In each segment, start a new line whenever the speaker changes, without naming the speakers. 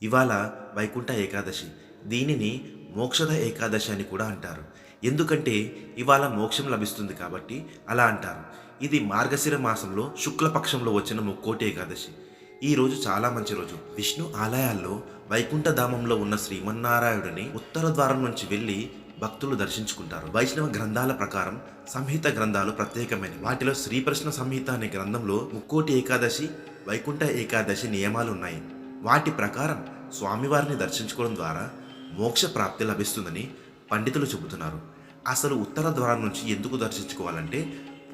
ఇవాళ వైకుంఠ ఏకాదశి. దీనిని మోక్షద ఏకాదశి అని కూడా అంటారు. ఎందుకంటే ఇవాళ మోక్షం లభిస్తుంది కాబట్టి అలా అంటారు. ఇది మార్గశిర మాసంలో శుక్లపక్షంలో వచ్చిన ముక్కోటి ఏకాదశి. ఈ రోజు చాలా మంచి రోజు. విష్ణు ఆలయాల్లో వైకుంఠ ధామంలో ఉన్న శ్రీమన్నారాయణుడిని ఉత్తర ద్వారం నుంచి వెళ్ళి భక్తులు దర్శించుకుంటారు. వైష్ణవ గ్రంథాల ప్రకారం సంహిత గ్రంథాలు ప్రత్యేకమైనవి. వాటిలో శ్రీకృష్ణ సంహిత అనే గ్రంథంలో ముక్కోటి ఏకాదశి, వైకుంఠ ఏకాదశి నియమాలు ఉన్నాయి. వాటి ప్రకారం స్వామివారిని దర్శించుకోవడం ద్వారా మోక్ష ప్రాప్తి లభిస్తుందని పండితులు చెబుతున్నారు. అసలు ఉత్తర ద్వారం నుంచి ఎందుకు దర్శించుకోవాలంటే,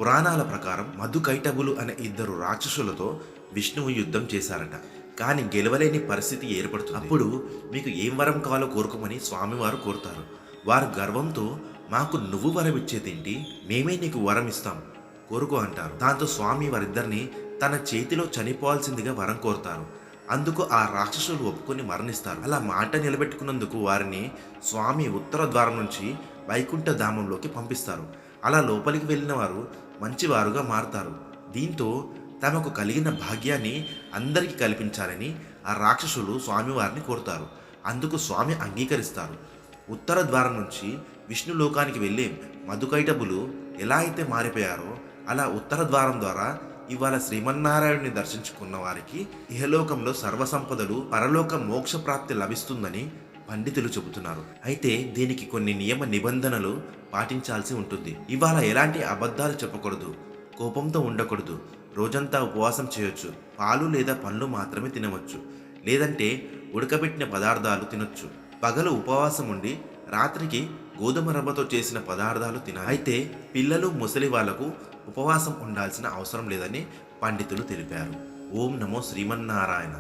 పురాణాల ప్రకారం మధుకైటబులు అనే ఇద్దరు రాక్షసులతో విష్ణువు యుద్ధం చేశారట. కానీ గెలవలేని పరిస్థితి ఏర్పడుతుంది. అప్పుడు మీకు ఏం వరం కావాలో కోరుకోమని స్వామివారు కోరుతారు. వారు గర్వంతో, మాకు నువ్వు వరం ఇచ్చేదేంటి, మేమే నీకు వరం ఇస్తాం, కోరుకో అంటారు. దాంతో స్వామి వారిద్దరిని తన చేతిలో చనిపోవాల్సిందిగా వరం కోరుతారు. అందుకు ఆ రాక్షసులు ఒప్పుకొని మరణిస్తారు. అలా మాట నిలబెట్టుకున్నందుకు వారిని స్వామి ఉత్తర ద్వారం నుంచి వైకుంఠ ధామంలోకి పంపిస్తారు. అలా లోపలికి వెళ్ళిన వారు మంచివారుగా మారుతారు. దీంతో తమకు కలిగిన భాగ్యాన్ని అందరికీ కల్పించాలని ఆ రాక్షసులు స్వామివారిని కోరుతారు. అందుకు స్వామి అంగీకరిస్తారు. ఉత్తర ద్వారం నుంచి విష్ణు లోకానికి వెళ్ళే మధుకైటబులు ఎలా అయితే మారిపోయారో, అలా ఉత్తర ద్వారం ద్వారా ఇవాళ శ్రీమన్నారాయణుని దర్శించుకున్న వారికి ఇహలోకంలో సర్వసంపదలు, పరలోక మోక్ష ప్రాప్తి లభిస్తుందని పండితులు చెబుతున్నారు. అయితే దీనికి కొన్ని నియమ నిబంధనలు పాటించాల్సి ఉంటుంది. ఇవాళ ఎలాంటి అబద్ధాలు చెప్పకూడదు, కోపంతో ఉండకూడదు, రోజంతా ఉపవాసం చేయొచ్చు, పాలు లేదా పండ్లు మాత్రమే తినవచ్చు, లేదంటే ఉడకబెట్టిన పదార్థాలు తినొచ్చు. పగలు ఉపవాసం ఉండి రాత్రికి గోధుమ రవ్వతో చేసిన పదార్థాలు తినాలి. అయితే పిల్లలు, ముసలి వాళ్లకు ఉపవాసం ఉండాల్సిన అవసరం లేదని పండితులు తెలిపారు. ఓం నమో శ్రీమన్నారాయణ.